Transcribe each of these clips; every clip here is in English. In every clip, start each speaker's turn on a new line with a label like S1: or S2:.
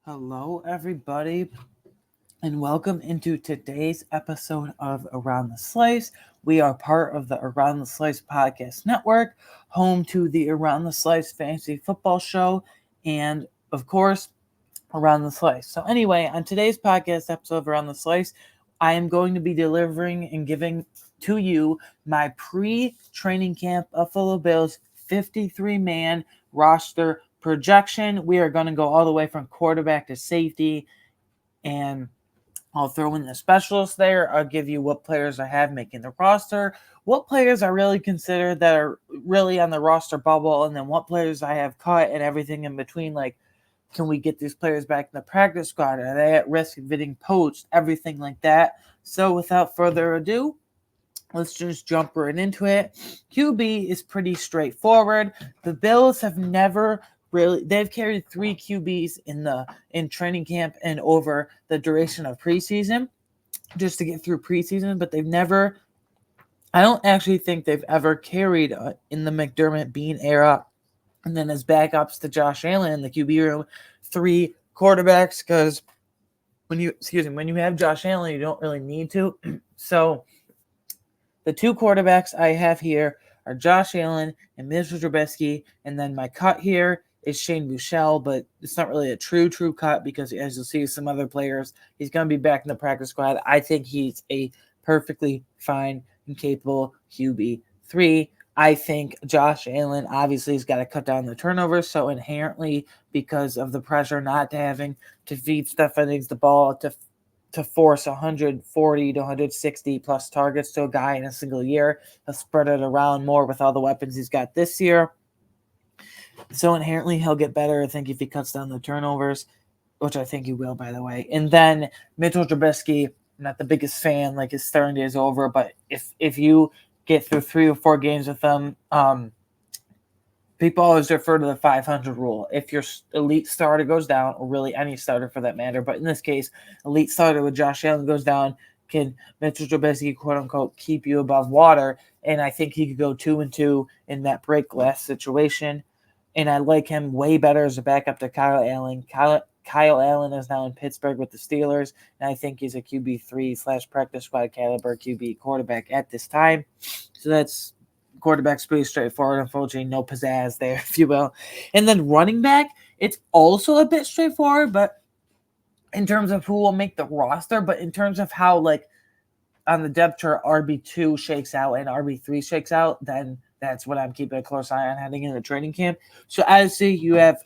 S1: Hello, everybody, and welcome into today's episode of Around the Slice. We are part of the Around the Slice podcast network, home to the Around the Slice fantasy football show, and of course, Around the Slice. So, anyway, on today's podcast episode of Around the Slice, I am going to be delivering and giving to you my pre-training camp Buffalo Bills 53-man roster projection. We are going to go all the way from quarterback to safety, and I'll throw in the specialists there. I'll give you what players I have making the roster, what players I really consider that are really on the roster bubble, and then what players I have cut and everything in between. Like, can we get these players back in the practice squad? Are they at risk of getting poached? Everything like that. So without further ado, let's just jump right into it. QB is pretty straightforward. The Bills have never they've carried 3 QBs in training camp and over the duration of preseason just to get through preseason, but I don't actually think they've ever carried in the McDermott Bean era and then as backups to Josh Allen in the QB room 3 quarterbacks, because when you have Josh Allen, you don't really need to. So the 2 quarterbacks I have here are Josh Allen and Mitchell Trubisky, and then my cut here is Shane Buechele, but it's not really a true cut because, as you'll see, some other players, he's going to be back in the practice squad. I think he's a perfectly fine and capable QB3. I think Josh Allen obviously has got to cut down the turnovers, so inherently, because of the pressure not having to feed Stephon Diggs the ball to force 140 to 160 plus targets to a guy in a single year. He'll spread it around more with all the weapons he's got this year. So inherently, he'll get better, I think, if he cuts down the turnovers, which I think he will, by the way. And then Mitchell Trubisky, I'm not the biggest fan, like his starting day is over, but if you get through 3 or 4 games with them, people always refer to the 500 rule. If your elite starter goes down, or really any starter for that matter, but in this case, elite starter with Josh Allen goes down, can Mitchell Trubisky, quote unquote, keep you above water? And I think he could go 2-2 in that break glass situation. And I like him way better as a backup to Kyle Allen. Kyle Allen is now in Pittsburgh with the Steelers, and I think he's a QB3/practice squad caliber QB quarterback at this time. So that's quarterback's pretty straightforward. Unfortunately, no pizzazz there, if you will. And then running back, it's also a bit straightforward, but in terms of who will make the roster, but in terms of how, like, on the depth chart, RB2 shakes out and RB3 shakes out, then that's what I'm keeping a close eye on heading into training camp. So as you have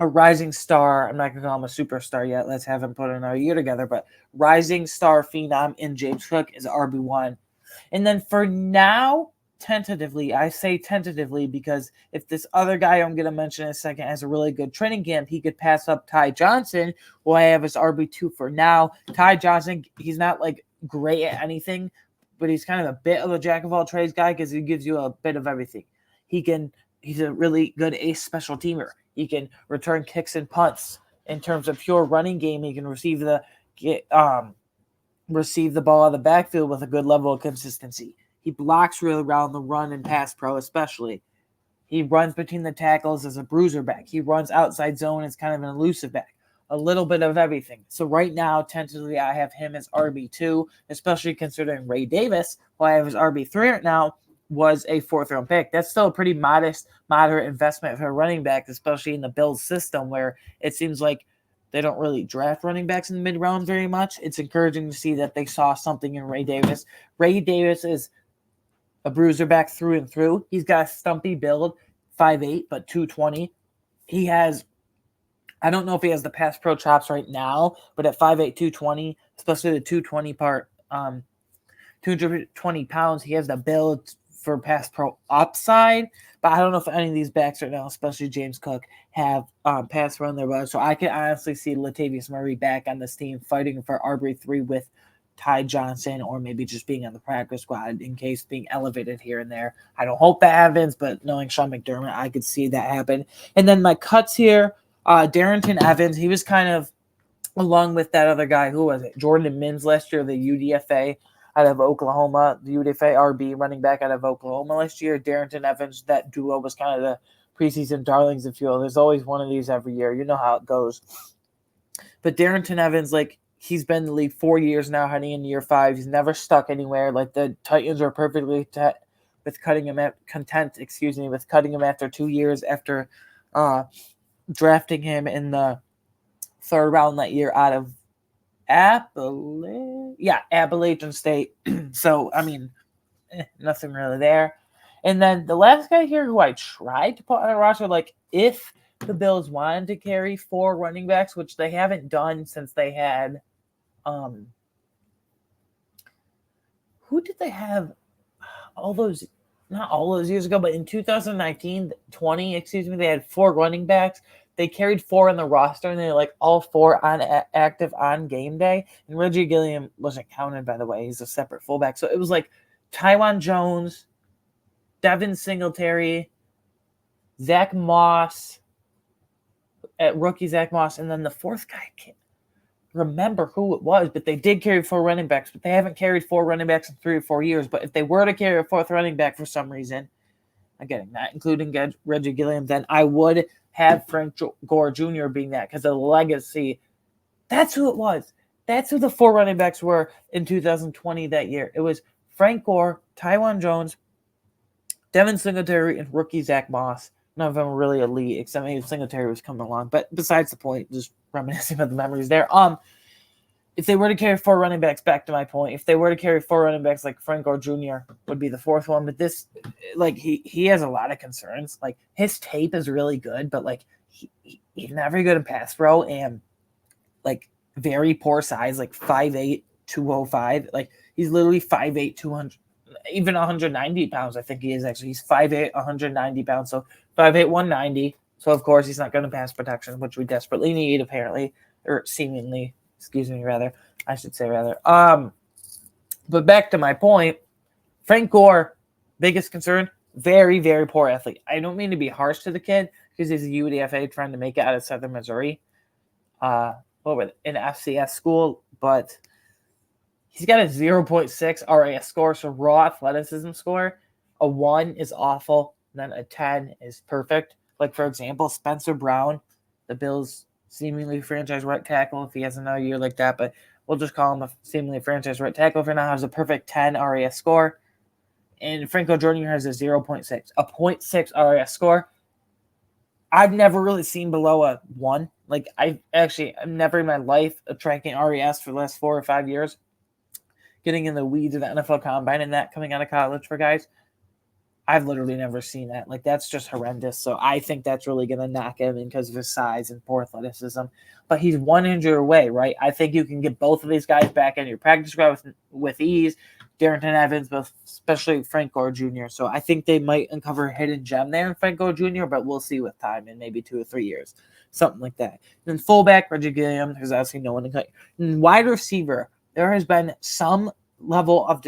S1: a rising star. I'm not going to call him a superstar yet. Let's have him put another year together. But rising star phenom in James Cook is RB1. And then for now, tentatively, I say tentatively because if this other guy I'm going to mention in a second has a really good training camp, he could pass up Ty Johnson, who I have as RB2 for now. Ty Johnson, he's not like great at anything, but he's kind of a bit of a jack of all trades guy because he gives you a bit of everything. He's a really good ace special teamer. He can return kicks and punts. In terms of pure running game, he can receive the ball out of the backfield with a good level of consistency. He blocks really well on the run and pass pro especially. He runs between the tackles as a bruiser back. He runs outside zone as kind of an elusive back. A little bit of everything. So right now, tentatively, I have him as RB2, especially considering Ray Davis, who I have as RB3 right now, was a 4th-round pick. That's still a pretty moderate investment for a running back, especially in the Bills system where it seems like they don't really draft running backs in the mid-round very much. It's encouraging to see that they saw something in Ray Davis. Ray Davis is a bruiser back through and through. He's got a stumpy build, 5'8", but 220. I don't know if he has the pass pro chops right now, but at 5'8", 220, especially the 220 part, 220 pounds, he has the build for pass pro upside, but I don't know if any of these backs right now, especially James Cook, have pass pro on their butt. So I can honestly see Latavius Murray back on this team fighting for RB3 with Ty Johnson, or maybe just being on the practice squad in case being elevated here and there. I don't hope that happens, but knowing Sean McDermott, I could see that happen. And then my cuts here, Darrington Evans, he was kind of along with that other guy, who was it? Jordan Mims last year, the UDFA out of Oklahoma, the UDFA RB running back out of Oklahoma last year. Darrington Evans, that duo was kind of the preseason darlings, if you will. There's always one of these every year. You know how it goes. But Darrington Evans, like, he's been in the league 4 years now, heading into year 5. He's never stuck anywhere. Like, the Titans are perfectly with cutting him with cutting him after 2 years after drafting him in the 3rd round that year out of Appalachian State. So, I mean, nothing really there. And then the last guy here who I tried to put on a roster, like, if the Bills wanted to carry 4 running backs, which they haven't done since they had who did they have not all those years ago, but in 2019-20, they had 4 running backs. They carried 4 on the roster, and they're like all 4 on active on game day. And Reggie Gilliam wasn't counted, by the way. He's a separate fullback. So it was like Tywan Jones, Devin Singletary, Zach Moss, rookie Zach Moss, and then the 4th guy, I can't remember who it was, but they did carry 4 running backs, but they haven't carried 4 running backs in 3 or 4 years. But if they were to carry a 4th running back for some reason, again, not including Reggie Gilliam, then I would have Frank Gore Jr. being that, because of the legacy. That's who it was. That's who the 4 running backs were in 2020 that year. It was Frank Gore, Tywan Jones, Devin Singletary, and rookie Zach Moss. None of them were really elite, except maybe Singletary was coming along. But besides the point, just reminiscing about the memories there. If they were to carry 4 running backs, back to my point, if they were to carry 4 running backs, like Frank Gore Jr. would be the 4th one. But this, like, he has a lot of concerns. Like, his tape is really good, but, like, he's not very good in pass pro, and, like, very poor size, like 5'8", 205. Like, he's literally 5'8", 200, even 190 pounds, I think he is actually. He's 5'8", 190 pounds, so 5'8", 190. So, of course, he's not going to pass protection, which we desperately need, apparently, or seemingly. I should say. But back to my point, Frank Gore, biggest concern, very, very poor athlete. I don't mean to be harsh to the kid, because he's a UDFA trying to make it out of Southern Missouri, in FCS school, but he's got a 0.6 RAS score, so raw athleticism score. A 1 is awful, and then a 10 is perfect. Like, for example, Spencer Brown, the Bills' seemingly franchise right tackle, if he has another year like that, but we'll just call him a seemingly franchise right tackle for now, has a perfect 10 RAS score. And Franco Jr. has a 0.6, a 0.6 RAS score. I've never really seen below a 1. Like, I'm never in my life tracking RAS for the last 4 or 5 years, getting in the weeds of the NFL Combine and that coming out of college for guys. I've literally never seen that. Like, that's just horrendous. So I think that's really going to knock him in because of his size and poor athleticism. But he's 1 injury away, right? I think you can get both of these guys back in your practice squad with ease. Darrington Evans, but especially Frank Gore Jr. So I think they might uncover a hidden gem there in Frank Gore Jr., but we'll see with time in maybe 2 or 3 years. Something like that. Then fullback, Reggie Gilliam, there's actually no one to cut. And wide receiver, there has been some level of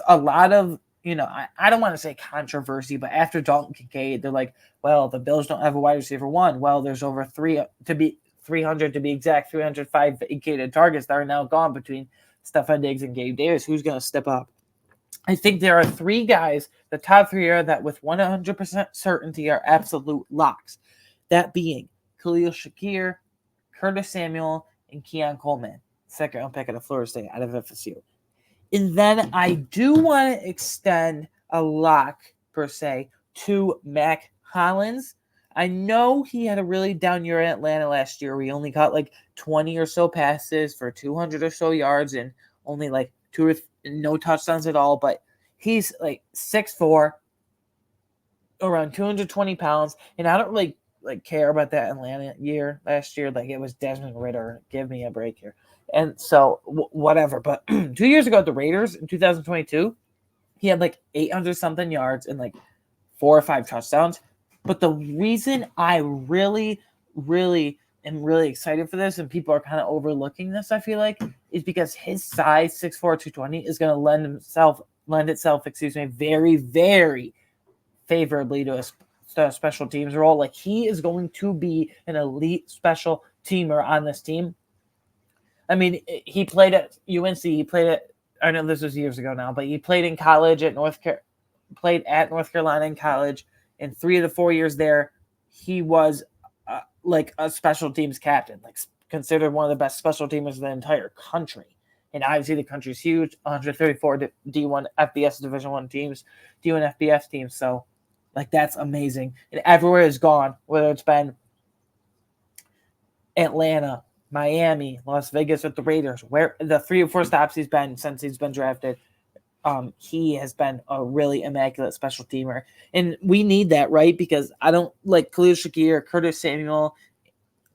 S1: a lot of, I don't want to say controversy, but after Dalton Kincaid, they're like, well, the Bills don't have a wide receiver 1. Well, there's over 300 to be exact, 305 vacated targets that are now gone between Stefon Diggs and Gabe Davis. Who's going to step up? I think there are 3 guys, the top 3 are that with 100% certainty are absolute locks. That being Khalil Shakir, Curtis Samuel, and Keon Coleman. 2nd round pick out of Florida State out of FSU. And then I do want to extend a lock, per se, to Mac Hollins. I know he had a really down year in Atlanta last year. We only caught like 20 or so passes for 200 or so yards and only like no touchdowns at all. But he's like 6'4", around 220 pounds. And I don't really care about that Atlanta year last year. Like, it was Desmond Ridder. Give me a break here. And so, whatever. But 2 years ago at the Raiders in 2022, he had like 800-something yards and like 4 or 5 touchdowns. But the reason I really, really am really excited for this, and people are kind of overlooking this, I feel like, is because his size, 6'4", 220, is going to lend itself, very, very favorably to a special teams role. Like, he is going to be an elite special teamer on this team. I mean, he played at UNC. I know this was years ago now, but he played in college at North Carolina in college, In 3 of the 4 years there, he was like a special teams captain, like considered one of the best special teamers in the entire country. And obviously the country's huge, 134 D1 FBS Division I teams, D1 FBS teams. So, like, that's amazing. And everywhere is gone, whether it's been Atlanta, Miami, Las Vegas with the Raiders, where the 3 or 4 stops he's been since he's been drafted. He has been a really immaculate special teamer. And we need that, right? Because I don't like Khalil Shakir, Curtis Samuel,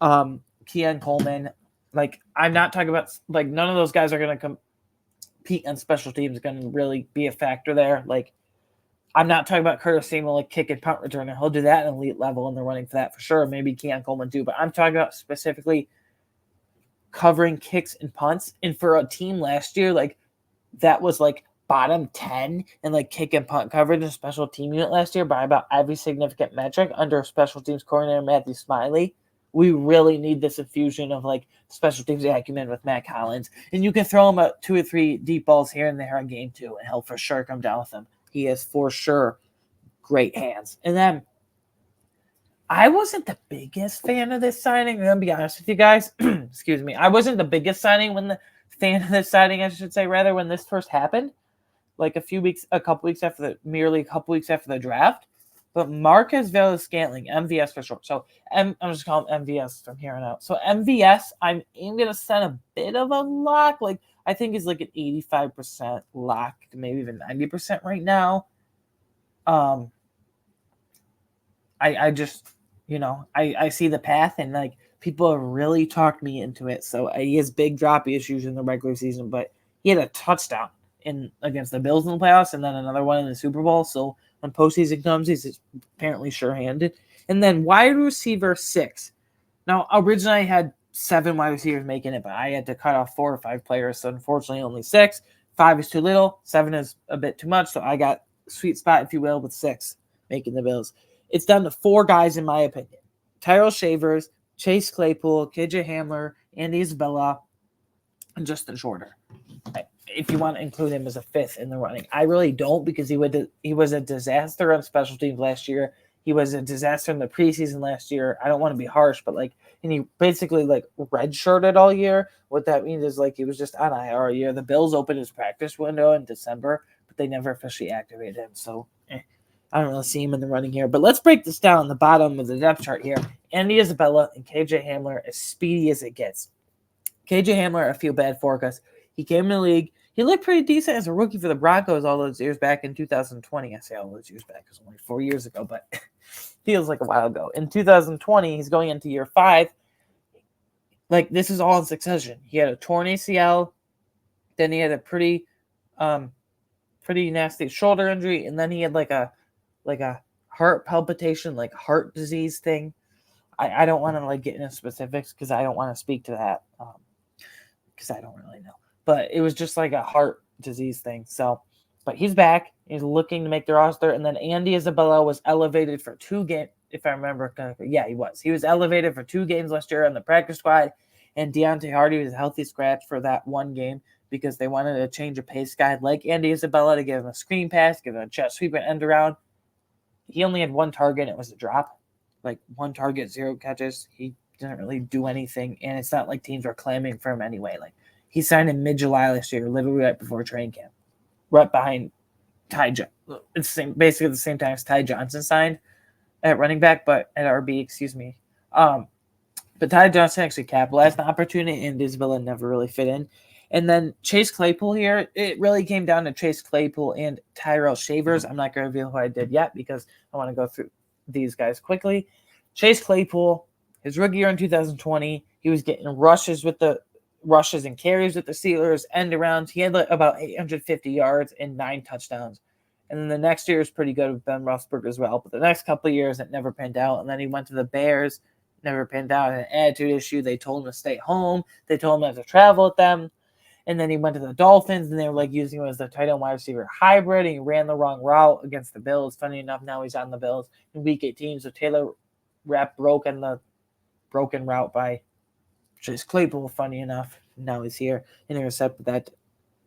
S1: Keon Coleman. Like, I'm not talking about, like, none of those guys are going to compete on special teams, going to really be a factor there. Like, I'm not talking about Curtis Samuel, like, kick and punt returner. He'll do that at an elite level, and they're running for that for sure. Maybe Keon Coleman too. But I'm talking about specifically covering kicks and punts. And for a team last year, like, that was, like, bottom 10 in, like, kick and punt coverage in special team unit last year by about every significant metric under special teams coordinator Matthew Smiley. We really need this infusion of, like, special teams acumen with Matt Collins. And you can throw him 2 or 3 deep balls here and there in game 2, and he'll for sure come down with them. He has for sure great hands. And then I wasn't the biggest fan of this signing. I'm going to be honest with you guys. Excuse me. I wasn't the biggest fan of this signing, I should say, rather, when this first happened. Like a couple weeks after the draft. But Marquez Valdes-Scantling, MVS for short. So I'm just calling him MVS from here on out. So MVS, I'm going to send a bit of a lock. Like, I think he's like an 85% lock, maybe even 90% right now. I just, I see the path, and, like, people have really talked me into it. So he has big drop issues in the regular season, but he had a touchdown against the Bills in the playoffs, and then another one in the Super Bowl. So when postseason comes, he's apparently sure-handed. And then wide receiver 6. Now, originally I had 7 wide receivers making it, but I had to cut off 4 or 5 players. So unfortunately, only 6. 5 is too little. 7 is a bit too much. So I got sweet spot, if you will, with 6 making the Bills. It's down to 4 guys, in my opinion: Tyrell Shavers, Chase Claypool, KJ Hamler, Andy Isabella, and Justin Shorter. If you want to include him as a 5th in the running. I really don't, because he was a disaster on special teams last year. He was a disaster in the preseason last year. I don't want to be harsh, but, like, and he basically, like, redshirted all year. What that means is, like, he was just on IR all year. The Bills opened his practice window in December, but they never officially activated him. So I don't really see him in the running here. But let's break this down. The bottom of the depth chart here: Andy Isabella and KJ Hamler, as speedy as it gets. KJ Hamler, I feel bad for, because he came in the league. He looked pretty decent as a rookie for the Broncos all those years back in 2020. I say all those years back, it was only 4 years ago, but feels like a while ago. In 2020, he's going into year 5. Like, this is all in succession. He had a torn ACL, then he had a pretty nasty shoulder injury, and then he had like a heart palpitation, like heart disease thing. I don't want to, like, get into specifics, because I don't want to speak to that, because I don't really know. But it was just like a heart disease thing. So, but he's back. He's looking to make the roster. And then Andy Isabella was elevated for 2 games, if I remember correctly. Yeah, he was. He was elevated for 2 games last year on the practice squad. And Deontay Hardy was a healthy scratch for that 1 game, because they wanted to change a pace guy like Andy Isabella to give him a screen pass, give him a jet sweep and end around. He only had 1 target, and it was a drop. Like, 1 target, 0 catches. He didn't really do anything. And it's not like teams were clamoring for him anyway. Like, he signed in mid-July last year, literally right before training camp, right behind It's basically the same time as Ty Johnson signed at running back, but at RB, excuse me. But Ty Johnson actually capitalized on the opportunity, and Isabella never really fit in. And then Chase Claypool here, it really came down to Chase Claypool and Tyrell Shavers. I'm not going to reveal who I did yet, because I want to go through these guys quickly. Chase Claypool, his rookie year in 2020, he was getting rushes and carries with the Steelers, end arounds. He had like about 850 yards and 9 touchdowns. And then the next year was pretty good with Ben Roethlisberger as well. But the next couple of years, it never panned out. And then he went to the Bears, never panned out. An attitude issue. They told him to stay home. They told him not to travel with them. And then he went to the Dolphins, and they were like using him as the tight end wide receiver hybrid. And he ran the wrong route against the Bills. Funny enough, now he's on the Bills in Week 18. So Taylor Rapp broke on the broken route by Chase Claypool. Funny enough, now he's here. Intercepted that,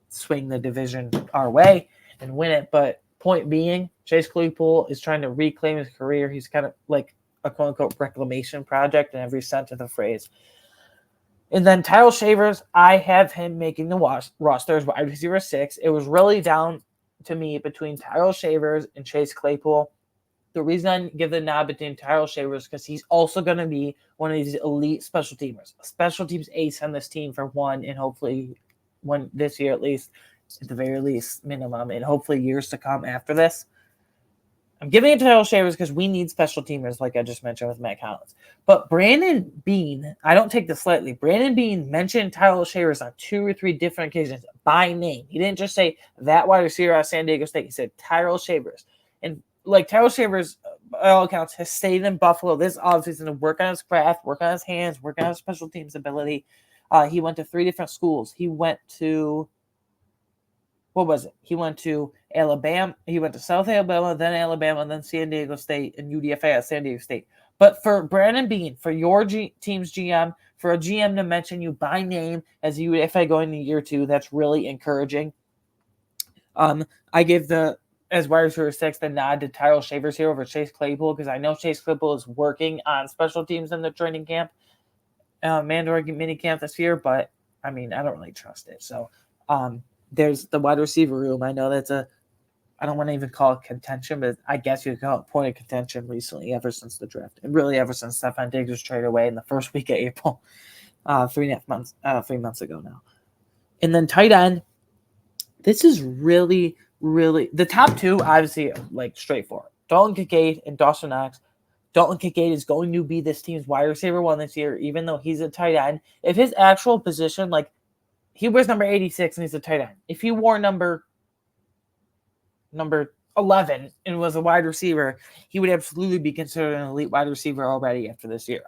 S1: swing the division our way and win it. But point being, Chase Claypool is trying to reclaim his career. He's kind of like a quote-unquote reclamation project in every sense of the phrase. And then Tyrell Shavers, I have him making the roster as wide receiver 6. It was really down to me between Tyrell Shavers and Chase Claypool. The reason I give the nod between Tyrell Shavers because he's also going to be one of these elite special teamers, a special teams ace on this team for one, and hopefully one this year at least, at the very least, minimum, and hopefully years to come after this. I'm giving it to Tyrell Shavers because we need special teamers, like I just mentioned with Matt Collins. But Brandon Beane, I don't take this lightly. Brandon Beane mentioned Tyrell Shavers on 2 or 3 different occasions by name. He didn't just say that wide receiver out of San Diego State. He said Tyrell Shavers. And like Tyrell Shavers, by all accounts, has stayed in Buffalo this offseason to work on his craft, work on his hands, work on his special teams ability. He went to 3 different schools. He went to He went to Alabama. He went to South Alabama, then Alabama, then San Diego State, and UDFA at San Diego State. But for Brandon Beane, for your team's GM, for a GM to mention you by name as UDFA going into year 2, that's really encouraging. I give as wide receiver 6 the nod to Tyrell Shavers here over Chase Claypool because I know Chase Claypool is working on special teams in the training camp, mandatory mini camp this year, but I mean I don't really trust it. So there's the wide receiver room. I know that's I don't want to even call it contention, but I guess you could call it point of contention recently ever since the draft. And really ever since Stephon Diggs was traded away in the first week of April, 3 months ago now. And then tight end, this is really, really, the top 2, obviously, like straightforward. Dalton Kincaid and Dawson Knox. Dalton Kincaid is going to be this team's wide receiver 1 this year, even though he's a tight end. If his actual position, like, he wears number 86 and he's a tight end. If he wore number 11 and was a wide receiver, he would absolutely be considered an elite wide receiver already after this year.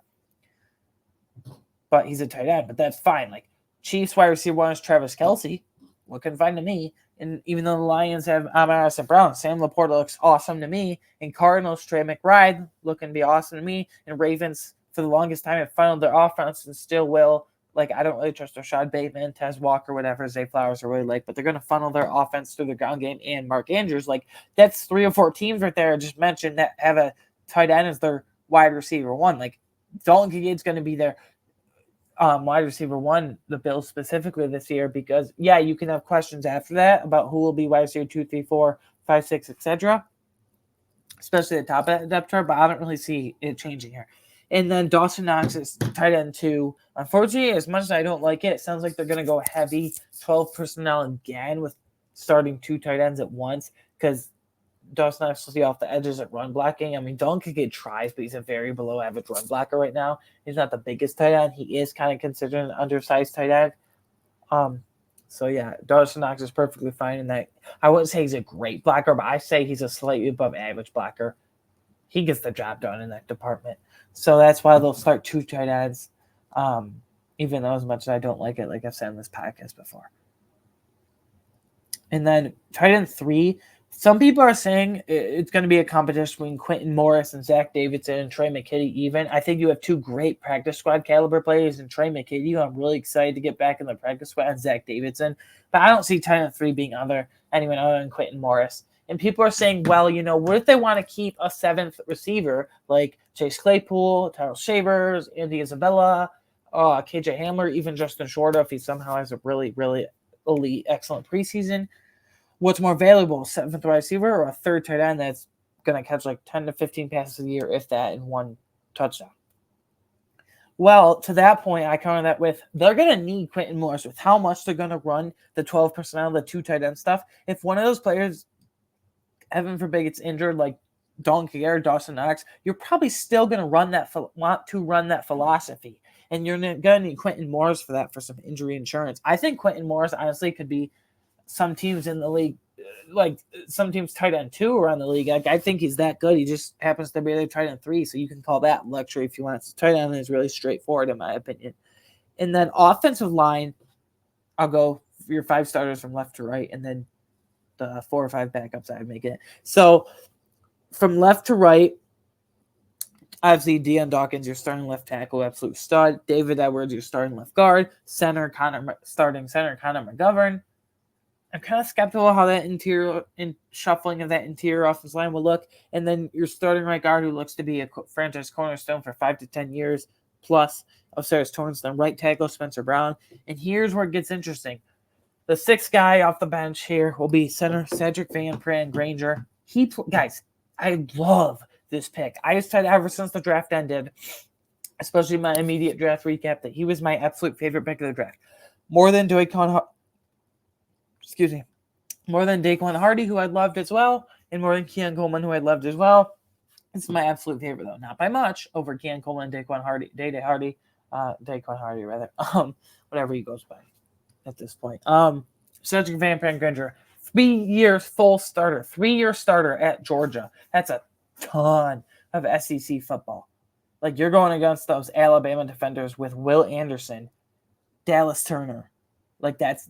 S1: But he's a tight end, but that's fine. Like Chiefs wide receiver 1 is Travis Kelce. Looking fine to me. And even though the Lions have Amon-Ra St. Brown, Sam Laporta looks awesome to me. And Cardinals, Trey McBride looking to be awesome to me. And Ravens, for the longest time, have funneled their offense and still will. Like, I don't really trust Rashad Bateman, Tez Walker, whatever Zay Flowers are really like, but they're going to funnel their offense through the ground game and Mark Andrews. Like, that's 3 or 4 teams right there I just mentioned that have a tight end as their wide receiver 1. Like, Dalton Kincaid's going to be their wide receiver 1, the Bills specifically this year, because, yeah, you can have questions after that about who will be wide receiver 2, 3, 4, 5, 6, etc., especially at the top of that depth chart, but I don't really see it changing here. And then Dawson Knox is tight end 2. Unfortunately, as much as I don't like it, it sounds like they're going to go heavy 12 personnel again with starting 2 tight ends at once because Dawson Knox will see off the edges at run blocking. I mean, Dalton Kincaid tries, but he's a very below average run blocker right now. He's not the biggest tight end. He is kind of considered an undersized tight end. So, yeah, Dawson Knox is perfectly fine in that. I wouldn't say he's a great blocker, but I say he's a slightly above average blocker. He gets the job done in that department. So that's why they'll start 2 tight ends, even though as much as I don't like it, like I've said in this podcast before. And then tight end 3, some people are saying it's going to be a competition between Quentin Morris and Zach Davidson and Trey McKitty even. I think you have 2 great practice squad caliber players in Trey McKitty, who I'm really excited to get back in the practice squad, and Zach Davidson. But I don't see tight end 3 being anyone other than Quentin Morris. And people are saying, well, what if they want to keep a 7th receiver like Chase Claypool, Tyrell Shavers, Andy Isabella, KJ Hamler, even Justin Shorter if he somehow has a really, really elite, excellent preseason? What's more valuable, 7th wide receiver or a 3rd tight end that's going to catch like 10 to 15 passes a year, if that, in 1 touchdown? Well, to that point, I counter that with they're going to need Quentin Morris with how much they're going to run the 12 personnel, the 2 tight end stuff. If one of those players, heaven forbid, gets injured, like Dalton Kincaid or Dawson Knox, you're probably still going to want to run that philosophy. And you're going to need Quentin Morris for that, for some injury insurance. I think Quentin Morris, honestly, could be some teams in the league, like some teams tight end 2 around the league. Like, I think he's that good. He just happens to be their tight end 3, so you can call that luxury if you want. So tight end is really straightforward, in my opinion. And then offensive line, I'll go for your 5 starters from left to right, and then the 4 or 5 backups I would make it. So from left to right, obviously Deion Dawkins, your starting left tackle, absolute stud. David Edwards, your starting left guard. Starting center Connor McGovern. I'm kind of skeptical how that interior and shuffling of that interior offensive line will look. And then your starting right guard, who looks to be a franchise cornerstone for 5 to 10 years plus of Cyrus Torrance, then right tackle Spencer Brown. And here's where it gets interesting. The sixth guy off the bench here will be center Cedric Van Granger. Guys, I love this pick. I have said ever since the draft ended, especially my immediate draft recap, that he was my absolute favorite pick of the draft. More than Daquan Hardy, who I loved as well, and more than Keon Coleman, who I loved as well. This is my absolute favorite, though. Not by much over Keon Coleman and Daquan Hardy, whatever he goes by at this point. Cedric Van Granger, 3 years full starter, 3-year starter at Georgia. That's a ton of SEC football. Like, you're going against those Alabama defenders with Will Anderson, Dallas Turner. Like, that's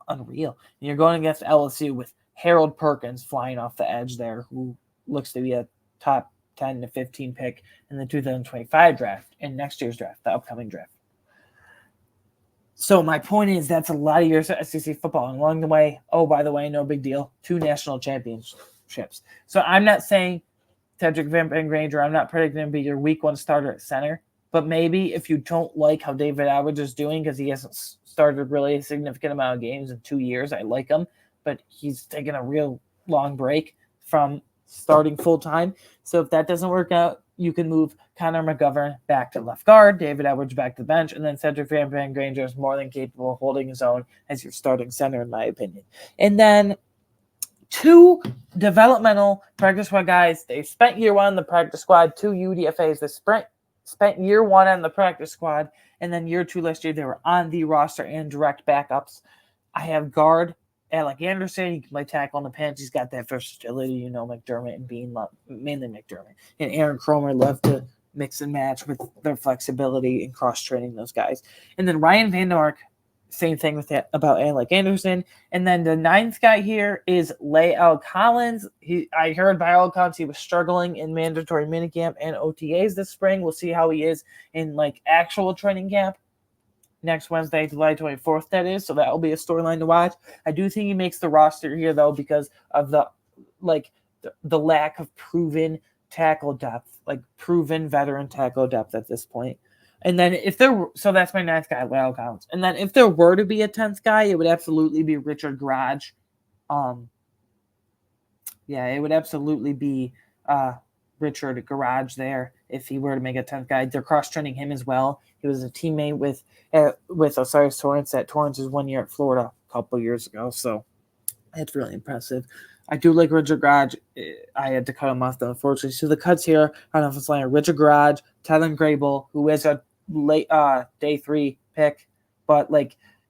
S1: unreal. And you're going against LSU with Harold Perkins flying off the edge there, who looks to be a top 10 to 15 pick in the 2025 draft and next year's draft, the upcoming draft. So my point is that's a lot of years of SEC football. And along the way, oh, by the way, no big deal, 2 national championships. So I'm not saying Cedric Van Granger, I'm not predicting him to be your week 1 starter at center. But maybe if you don't like how David Alvarez is doing because he hasn't started really a significant amount of games in 2 years, I like him. But he's taken a real long break from starting full-time. So if that doesn't work out, you can move Connor McGovern back to left guard, David Edwards back to the bench, and then Cedric Van Granger is more than capable of holding his own as your starting center, in my opinion. And then 2 developmental practice squad guys. They spent year 1 on the practice squad, 2 UDFAs. They spent year 1 on the practice squad, and then year 2 last year they were on the roster and direct backups. I have guard Alec Anderson. He can play tackle on the pinch. He's got that versatility, McDermott and Bean, mainly McDermott. And Aaron Cromer love to mix and match with their flexibility and cross-training those guys. And then Ryan Vandermark, same thing with that about Alec Anderson. And then the 9th guy here is Lael Collins. I heard by all accounts he was struggling in mandatory minicamp and OTAs this spring. We'll see how he is in actual training camp next Wednesday, July 24th, that is. So that will be a storyline to watch. I do think he makes the roster here, though, because of the lack of proven tackle depth, proven veteran tackle depth at this point. And then so that's my 9th guy, Lael Collins. And then if there were to be a 10th guy, it would absolutely be Richard Garage. It would absolutely be Richard Garage there if he were to make a 10th guy. They're cross-training him as well. He was a teammate with Osiris Torrance at Torrance's 1 year at Florida a couple years ago. So it's really impressive. I do like Richard Garage. I had to cut him off, though, unfortunately. So the cuts here on offensive line are Richard Garage, Tylen Grable, who is a late day 3 pick, but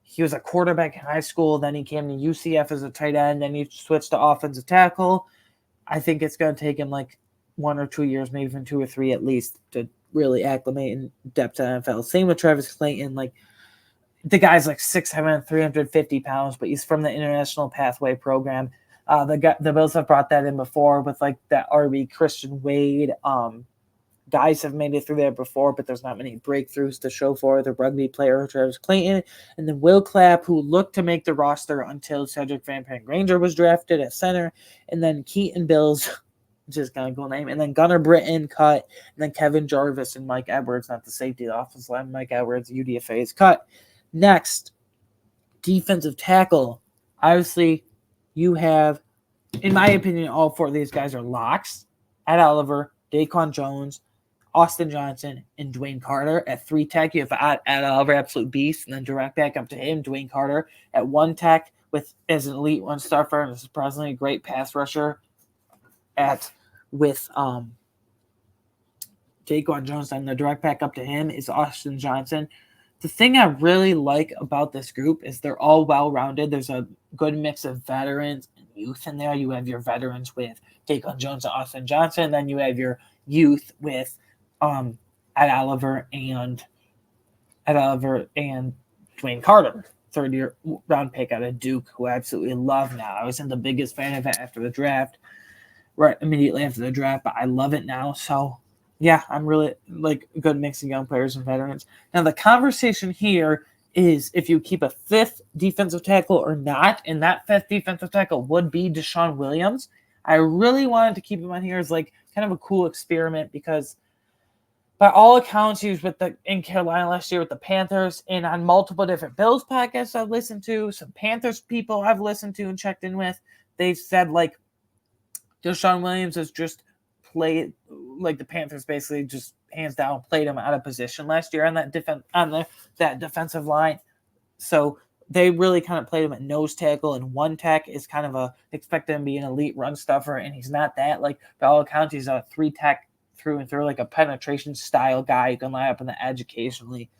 S1: he was a quarterback in high school. Then he came to UCF as a tight end. Then he switched to offensive tackle. I think it's going to take him 1 or 2 years, maybe even 2 or 3 at least, to really acclimate in depth to NFL. Same with Travis Clayton. The guy's 6'7", 350 pounds, but he's from the International Pathway Program. The Bills have brought that in before with that RB Christian Wade. Guys have made it through there before, but there's not many breakthroughs to show for the rugby player Travis Clayton. And then Will Clapp, who looked to make the roster until Cedric Van Granger was drafted at center. And then Keaton Bills, just kind of cool name. And then Gunnar Britton cut. And then Kevin Jarvis and Mike Edwards, not the safety, the offensive line. Mike Edwards, UDFA is cut. Next, defensive tackle. Obviously, you have, in my opinion, all 4 of these guys are locks. Ed Oliver, Daquan Jones, Austin Johnson, and Dwayne Carter. At 3 tech, you have Ed Oliver, absolute beast, and then direct back up to him, Dwayne Carter. At 1 tech, as an elite 1-star and a surprisingly great pass rusher with Daquan Jones, and the direct back up to him is Austin Johnson. The thing I really like about this group is they're all well-rounded. There's a good mix of veterans and youth in there. You have your veterans with Daquan Jones and Austin Johnson. Then you have your youth with Ed Oliver and Dwayne Carter, 3rd-year round pick out of Duke, who I absolutely love now. I wasn't the biggest fan of it after the draft, right immediately after the draft, but I love it now. So yeah, I'm really good mix of young players and veterans. Now the conversation here is if you keep a fifth defensive tackle or not, and that fifth defensive tackle would be Deshaun Williams. I really wanted to keep him on here as like kind of a cool experiment because by all accounts, he was in Carolina last year with the Panthers, and on multiple different Bills podcasts I've listened to, some Panthers people I've listened to and checked in with, they've said like Deshaun Williams has just played like the Panthers basically just hands down played him out of position last year on that that defensive line. So they really kind of played him at nose tackle, and one tech is kind of expected him to be an elite run stuffer, and he's not that. Like by all accounts, he's a three tech through and through, like a penetration style guy who can line up in the edge occasionally.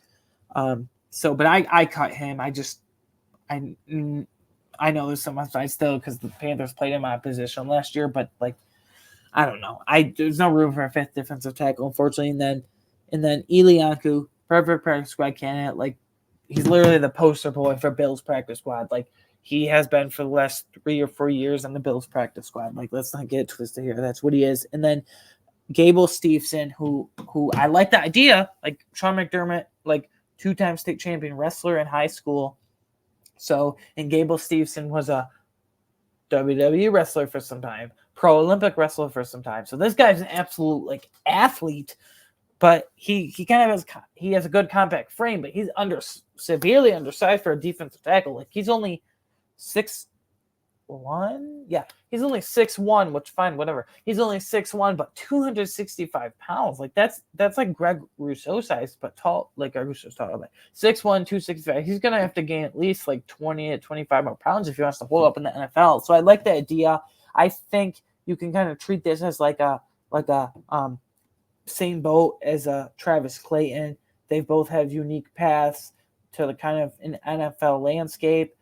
S1: But I cut him. I know there's some upside still because the Panthers played him out of position last year, but like I don't know. There's no room for a fifth defensive tackle, unfortunately. And then Elianku, perfect practice squad candidate. Like he's literally the poster boy for Bills practice squad. Like he has been for the last 3 or 4 years on the Bills practice squad. Like let's not get it twisted here. That's what he is. And then Gable Steveson, who I like the idea, like Sean McDermott, like 2-time state champion wrestler in high school. So, and Gable Steveson was a WWE wrestler for some time, pro Olympic wrestler for some time. So this guy's an absolute like athlete, but he kind of has a good compact frame, but he's severely undersized for a defensive tackle. Like he's only 6'1". Yeah, he's only 6'1", which fine, whatever. He's only 6'1", but 265 pounds. Like that's like Greg Rousseau size, but tall. Like Greg Rousseau's tall, like 6'1", 265. He's gonna have to gain at least like 20 to 25 more pounds if he wants to hold up in the NFL. So I like the idea. I think you can kind of treat this as like a same boat as a Travis Clayton. They both have unique paths to the kind of an NFL landscape.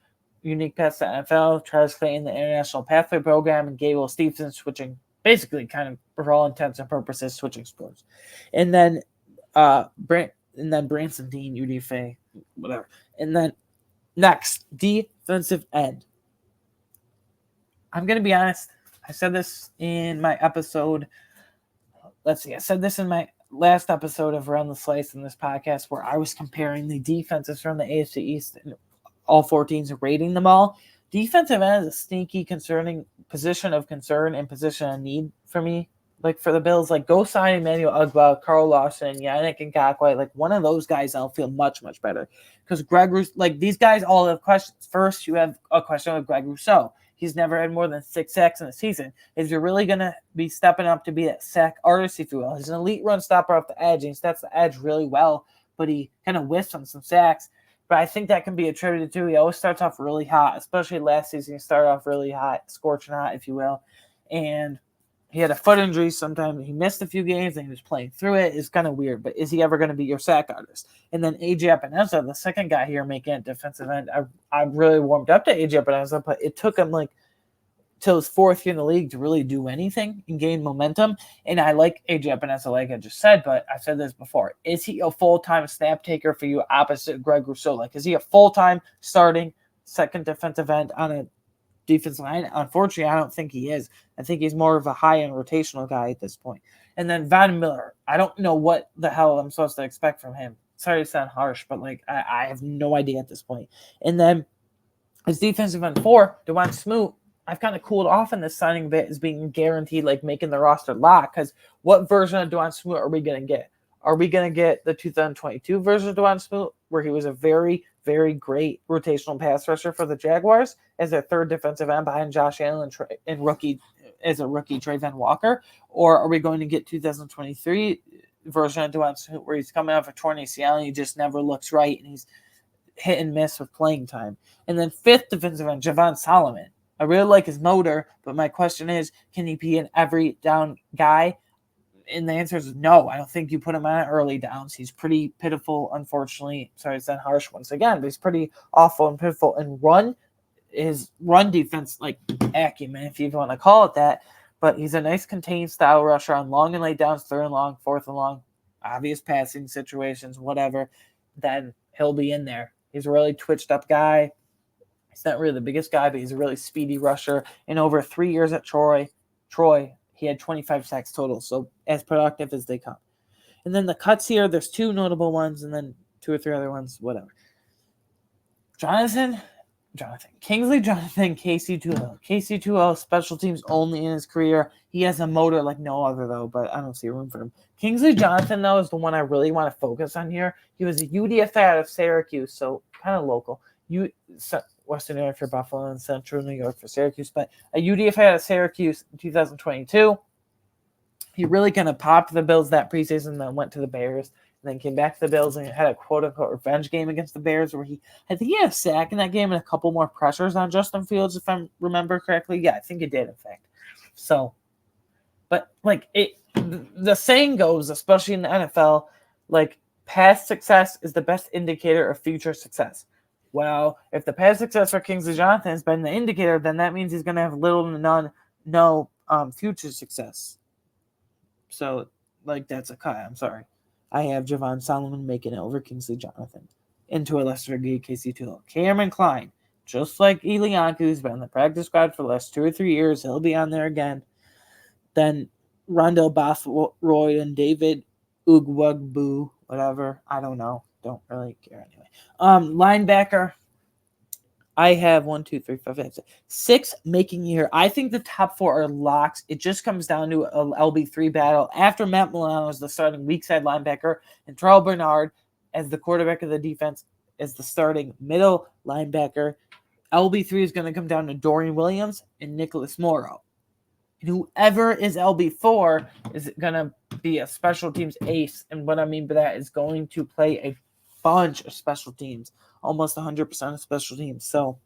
S1: Unique paths to NFL, Travis Clayton, the International Pathway Program, and Gable Steveson switching, basically kind of for all intents and purposes, switching sports. And then Branson Dean, UDFA, whatever. And then next, defensive end. I'm going to be honest. I said this in my episode. I said this in my last episode of Around the Slice in this podcast where I was comparing the defenses from the AFC East and all 4 teams and rating them all. Defensive end is a sneaky, concerning position of concern and position of need for me. Like for the Bills, like go sign Emmanuel Ogbah, Carl Lawson, Yannick Ngakoue. Like one of those guys, I'll feel much, much better. Because Greg Rousseau, like these guys all have questions. First, you have a question with Greg Rousseau. He's never had more than 6 sacks in a season. Is you're really going to be stepping up to be a sack artist, if you will? He's an elite run stopper off the edge, and he steps the edge really well, but he kind of whiffs on some sacks. But I think that can be attributed to he always starts off really hot, especially last season. He started off really hot, scorching hot, if you will. And he had a foot injury. Sometimes he missed a few games and he was playing through it. It's kind of weird, but is he ever going to be your sack artist? And then AJ Epinesa, the second guy here making it defensive end, I really warmed up to AJ Epinesa, but it took him like till his 4th year in the league to really do anything and gain momentum. And I like AJ Epinesa, like I just said, but I've said this before. Is he a full-time snap taker for you opposite Greg Rousseau? Like, is he a full-time starting second defensive end on a defensive line? Unfortunately, I don't think he is. I think he's more of a high-end rotational guy at this point. And then Von Miller, I don't know what the hell I'm supposed to expect from him. Sorry to sound harsh, but like I have no idea at this point. And then his defensive end 4, Devon Smoot, I've kind of cooled off in this signing bit as being guaranteed, like making the roster lock. Because what version of Devon Smoot are we going to get? Are we going to get the 2022 version of Devon Smoot, where he was a very, very great rotational pass rusher for the Jaguars as their 3rd defensive end behind Josh Allen and rookie Trayvon Walker? Or are we going to get 2023 version of Devon Smoot, where he's coming off a torn ACL and he just never looks right and he's hit and miss with playing time? And then 5th defensive end, Javon Solomon. I really like his motor, but my question is, can he be an every down guy? And the answer is no. I don't think you put him on early downs. He's pretty pitiful, unfortunately. Sorry, it's not harsh once again, but he's pretty awful and pitiful. And his run defense, like acumen, if you want to call it that, but he's a nice contained style rusher on long and late downs, 3rd and long, 4th and long, obvious passing situations, whatever. Then he'll be in there. He's a really twitched up guy. He's not really the biggest guy, but he's a really speedy rusher. And over 3 years at Troy, he had 25 sacks total, so as productive as they come. And then the cuts here, there's 2 notable ones and then 2 or 3 other ones, whatever. Kingsley Jonathan, KC2L. KC2L special teams only in his career. He has a motor like no other, though, but I don't see room for him. Kingsley Jonathan, though, is the one I really want to focus on here. He was a UDFA out of Syracuse, so kind of local. Western area for Buffalo and Central New York for Syracuse, but a UDFA out of Syracuse in 2022. He really kind of popped the Bills that preseason, then went to the Bears, and then came back to the Bills and had a quote-unquote revenge game against the Bears where I think he had a sack in that game and a couple more pressures on Justin Fields, if I remember correctly. Yeah, I think he did, in fact. So, but, the saying goes, especially in the NFL, past success is the best indicator of future success. Well, if the past success for Kingsley Jonathan has been the indicator, then that means he's going to have little to no future success. So, that's a cut. I'm sorry. I have Javon Solomon making it over Kingsley Jonathan. Into a lesser degree, KC2. Cameron Klein, just like Elianku, who's been on the practice squad for the last 2 or 3 years. He'll be on there again. Then Rondell Bothroyd and David Ugwugbu, whatever. I don't know. Don't really care anyway. Linebacker. I have 1, 2, 3, 4, 5, 6 making here. I think the top 4 are locks. It just comes down to a LB3 battle. After Matt Milano is the starting weak side linebacker and Terrell Bernard as the quarterback of the defense is the starting middle linebacker, LB3 is going to come down to Dorian Williams and Nicholas Morrow. And whoever is LB4 is going to be a special teams ace. And what I mean by that is going to play a bunch of special teams. Almost 100% of special teams. So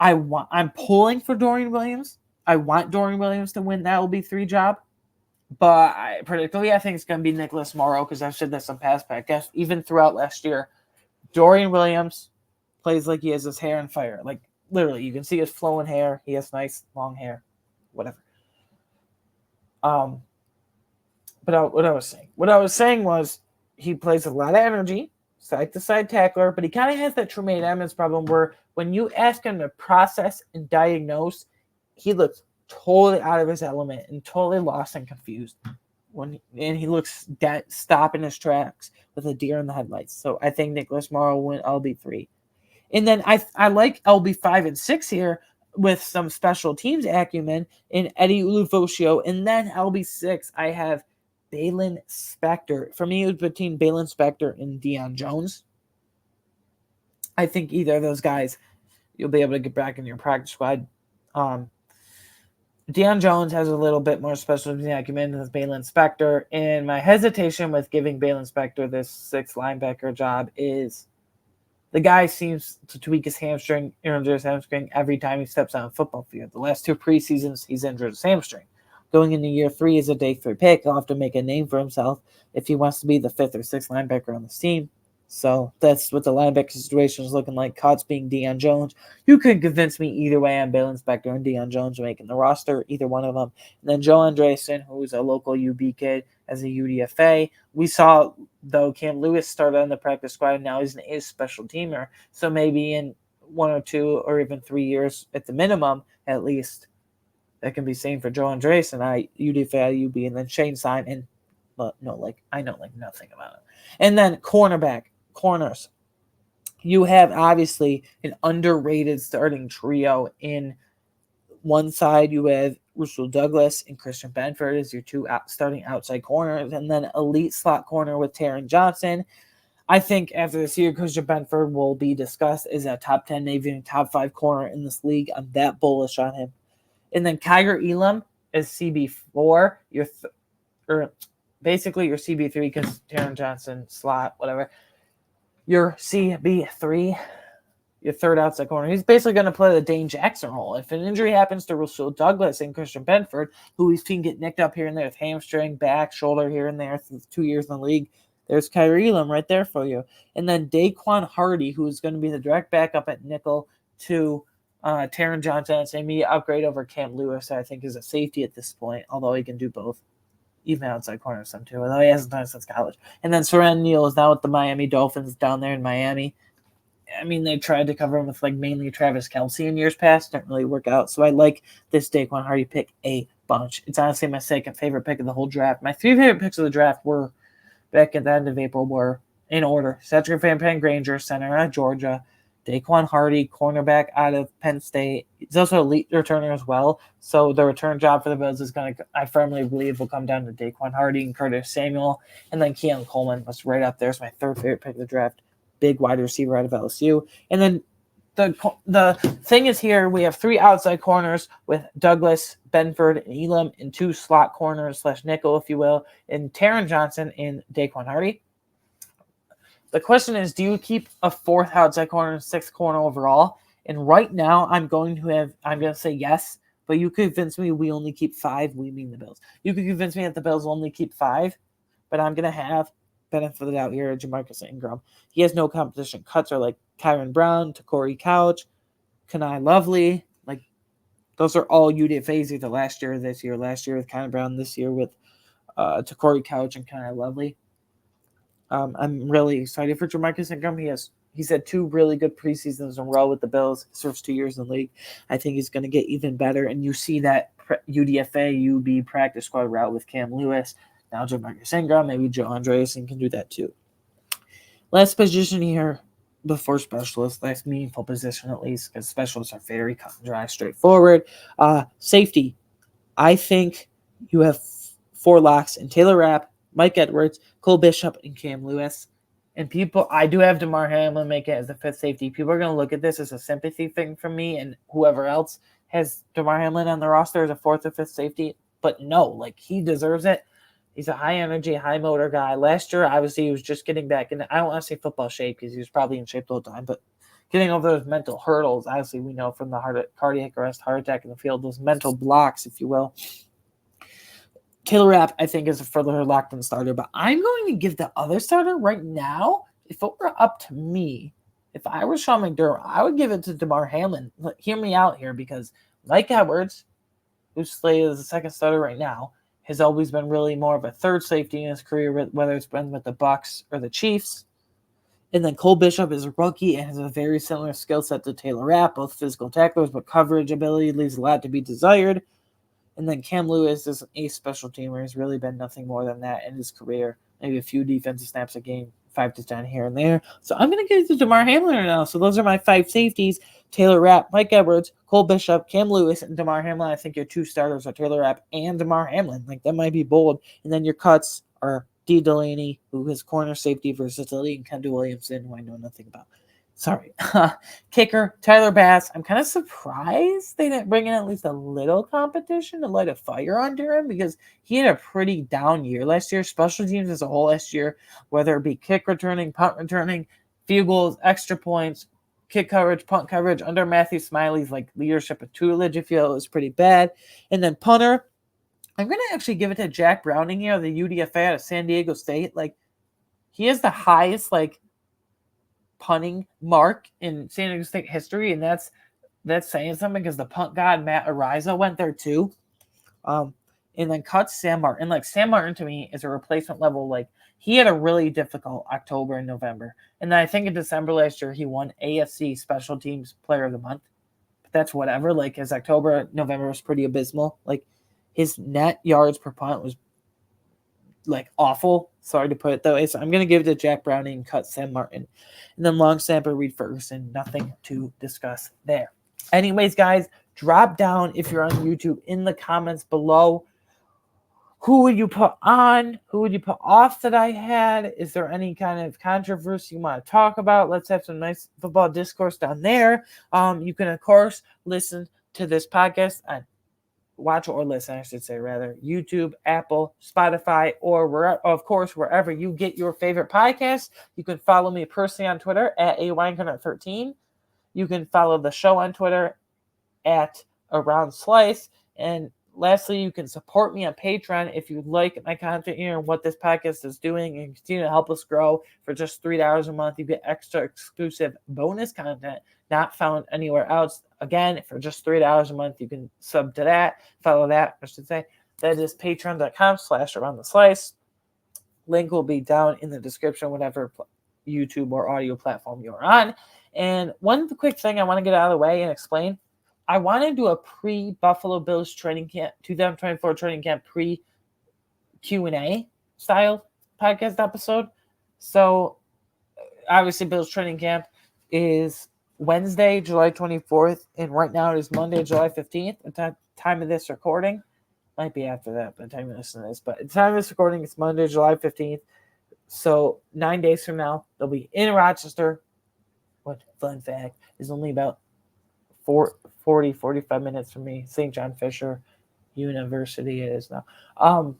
S1: I'm pulling for Dorian Williams. I want Dorian Williams to win that LB3 job. But particularly, I think it's going to be Nicholas Morrow because I've said this on past podcasts. Even throughout last year, Dorian Williams plays like he has his hair on fire. Literally, you can see his flowing hair. He has nice long hair. Whatever. But what I was saying was he plays a lot of energy. Side-to-side tackler, but he kind of has that Tremaine Edmonds problem where when you ask him to process and diagnose, he looks totally out of his element and totally lost and confused. And he looks dead, stopping his tracks with a deer in the headlights. So I think Nicholas Morrow will win LB3. And then I like LB5 and 6 here with some special teams acumen in Eddie Ulofoshio. And then LB6, I have Balin Spector. For me, it was between Balin Spector and Deion Jones. I think either of those guys, you'll be able to get back in your practice squad. Deion Jones has a little bit more special teams acumen than Balin Spector. And my hesitation with giving Balin Spector this 6th linebacker job is the guy seems to tweak his hamstring, injure his hamstring every time he steps on a football field. The last 2 preseasons, he's injured his hamstring. Going into year 3 as a day 3 pick, he'll have to make a name for himself if he wants to be the 5th or 6th linebacker on this team. So that's what the linebacker situation is looking like. Cots being Deion Jones. You could convince me either way on Balin Spector and Deion Jones making the roster, either one of them. And then Joe Andreessen, who's a local UB kid as a UDFA. We saw, though, Cam Lewis started on the practice squad, and now he's an ace special teamer. So maybe in 1 or 2 or even 3 years at the minimum, at least, that can be same for Joe Andreessen, UDFA, UB, and then Shane Stein. And I know nothing about it. And then corners. You have obviously an underrated starting trio. In one side, you have Russell Douglas and Christian Benford as your 2 starting outside corners, and then elite slot corner with Taron Johnson. I think after this year, Christian Benford will be discussed as a top 10, maybe top 5 corner in this league. I'm that bullish on him. And then Kyger Elam is CB4. Basically your CB3 because Taron Johnson, slot, whatever. Your CB3, your 3rd outside corner. He's basically going to play the Dane Jackson role. If an injury happens to Russell Douglas and Christian Benford, who we've seen get nicked up here and there with hamstring, back, shoulder here and there through 2 years in the league, there's Kyger Elam right there for you. And then Daquan Hardy, who is going to be the direct backup at nickel to Taron Johnson. It's an immediate upgrade over Cam Lewis, I think, is a safety at this point, although he can do both. Even outside corner some too, although he hasn't done it since college. And then Seren Neal is now with the Miami Dolphins down there in Miami. I mean, they tried to cover him with mainly Travis Kelce in years past. Didn't really work out. So I like this Daquan Hardy pick a bunch. It's honestly my 2nd favorite pick of the whole draft. My 3 favorite picks of the draft were, back at the end of April, were in order. Cedric Van Penn Granger, center out of Georgia. Daquan Hardy, cornerback out of Penn State. He's also an elite returner as well. So the return job for the Bills is going to, I firmly believe, will come down to Daquan Hardy and Curtis Samuel. And then Keon Coleman was right up there. It's my third favorite pick of the draft. Big wide receiver out of LSU. And then the thing is here, we have 3 outside corners with Douglas, Benford, and Elam, and 2 slot corners / nickel, if you will, and Taron Johnson and Daquan Hardy. The question is, do you keep a 4th outside corner and 6th corner overall? And right now, I'm going to say yes, but you could convince me we only keep 5. We mean the Bills. You could convince me that the Bills only keep 5, but I'm going to have benefit of the doubt here, Jamarcus Ingram. He has no competition. Cuts are like Kyron Brown, Corey Couch, Kanai Lovely. Like, those are all UDFAs either last year or this year. Last year with Kyron Brown, this year with Corey Couch and Kanai Lovely. I'm really excited for Jamarcus Ingram. He's had 2 really good preseasons in a row with the Bills. His first 2 years in the league. I think he's going to get even better. And you see that UDFA, UB practice squad route with Cam Lewis. Now Jamarcus Ingram, maybe Joe Andreasen can do that too. Last position here before specialists, last meaningful position at least, because specialists are very cut and dry, straightforward. Safety. I think you have 4 locks in Taylor Rapp, Mike Edwards, Cole Bishop, and Cam Lewis. And I do have DeMar Hamlin make it as the 5th safety. People are going to look at this as a sympathy thing from me, and whoever else has DeMar Hamlin on the roster as a 4th or 5th safety. But no, he deserves it. He's a high energy, high motor guy. Last year, obviously, he was just getting back in. I don't want to say football shape because he was probably in shape the whole time, but getting over those mental hurdles. Obviously, we know from the cardiac arrest, heart attack in the field, those mental blocks, if you will. Taylor Rapp, I think, is a further locked-in starter, but I'm going to give the other starter right now. If it were up to me, if I were Sean McDermott, I would give it to DeMar Hamlin. Hear me out here, because Mike Edwards, who's slated as the 2nd starter right now, has always been really more of a 3rd safety in his career, whether it's been with the Bucs or the Chiefs. And then Cole Bishop is a rookie and has a very similar skill set to Taylor Rapp, both physical tacklers, but coverage ability leaves a lot to be desired. And then Cam Lewis is an ace special teamer. He's really been nothing more than that in his career. Maybe a few defensive snaps a game, 5 to 10 here and there. So I'm going to give it to DeMar Hamlin right now. So those are my 5 safeties: Taylor Rapp, Mike Edwards, Cole Bishop, Cam Lewis, and DeMar Hamlin. I think your 2 starters are Taylor Rapp and DeMar Hamlin. That might be bold. And then your cuts are D. Delaney, who has corner safety versatility, and Kendall Williamson, who I know nothing about. Sorry. Kicker, Tyler Bass. I'm kind of surprised they didn't bring in at least a little competition to light a fire under him, because he had a pretty down year last year. Special teams as a whole last year, whether it be kick returning, punt returning, field goals, extra points, kick coverage, punt coverage, under Matthew Smiley's leadership and tutelage, if you will, was pretty bad. And then punter, I'm going to actually give it to Jack Browning here, the UDFA out of San Diego State. He has the highest, punting mark in San Diego State history, and that's saying something, because the punt god Matt Ariza went there too. And then cuts Sam Martin. Sam Martin to me is a replacement level. He had a really difficult October and November, and then I think in December last year he won AFC Special Teams Player of the Month. But that's whatever. His October, November was pretty abysmal. His net yards per punt was awful. Sorry to put it that way. So I'm going to give it to Jack Browning and cut Sam Martin. And then long snapper Reed Ferguson. Nothing to discuss there. Anyways, guys, drop down if you're on YouTube in the comments below. Who would you put on? Who would you put off that I had? Is there any kind of controversy you want to talk about? Let's have some nice football discourse down there. You can, of course, listen to this podcast on watch or listen, I should say, rather, YouTube, Apple, Spotify, or wherever you get your favorite podcasts. You can follow me personally on Twitter at AWineconnect13. You can follow the show on Twitter at Around Slice. And lastly, you can support me on Patreon if you like my content here and what this podcast is doing, and continue to help us grow. For just $3 a month, you get extra exclusive bonus content not found anywhere else. Again, for just $3 a month, you can sub to that, follow that, I should say. That is patreon.com/aroundtheslice. Link will be down in the description, whatever YouTube or audio platform you're on. And one quick thing I want to get out of the way and explain. I want to do a pre-Buffalo Bills training camp, 2024 training camp pre-Q&A style podcast episode. So, obviously, Bills training camp is Wednesday, July 24th, and right now it is Monday, July 15th. At the time of this recording, might be after that by the time you listen to this, but at the time of this recording, it's Monday, July 15th. So 9 days from now, they'll be in Rochester. What fun fact is only about 45 minutes from me. St. John Fisher University it is now.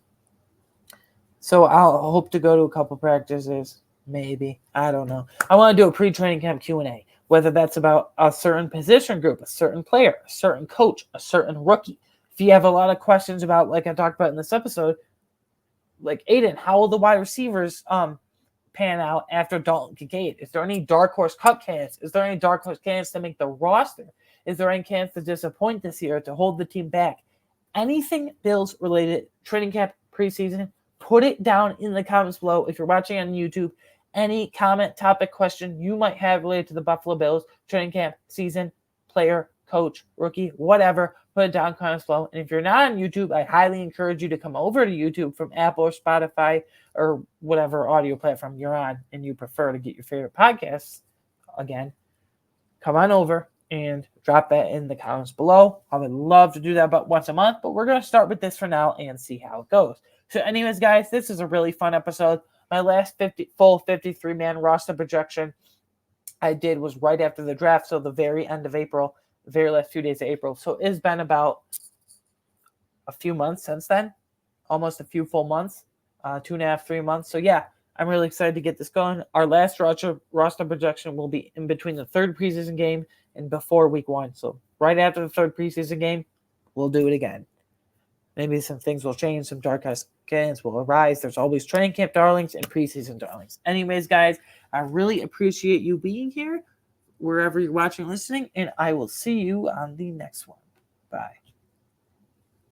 S1: So I'll hope to go to a couple practices, maybe. I don't know. I want to do a pre-training camp Q&A, whether that's about a certain position group, a certain player, a certain coach, a certain rookie. If you have a lot of questions about, like I talked about in this episode, like Aiden, how will the wide receivers pan out after Dalton Kincaid? Is there any dark horse cut candidates? Is there any dark horse candidates to make the roster? Is there any chance to disappoint this year, to hold the team back? Anything Bills related, training camp, preseason, put it down in the comments below. If you're watching on YouTube, any comment, topic, question you might have related to the Buffalo Bills, training camp, season, player, coach, rookie, whatever, put it down in the comments below. And if you're not on YouTube, I highly encourage you to come over to YouTube from Apple or Spotify or whatever audio platform you're on and you prefer to get your favorite podcasts. Again, come on over and drop that in the comments below. I would love to do that about once a month, but we're going to start with this for now and see how it goes. So anyways, guys, this is a really fun episode. My last full 53-man roster projection I did was right after the draft, so the very end of April, the very last few days of April. So it's been about a few months since then, almost a few full months, 2.5, 3 months. So yeah, I'm really excited to get this going. Our last roster projection will be in between the third preseason game and before week 1. So right after the third preseason game, we'll do it again. Maybe some things will change. Some dark horse candidates will arise. There's always training camp darlings and preseason darlings. Anyways, guys, I really appreciate you being here wherever you're watching and listening, and I will see you on the next one. Bye.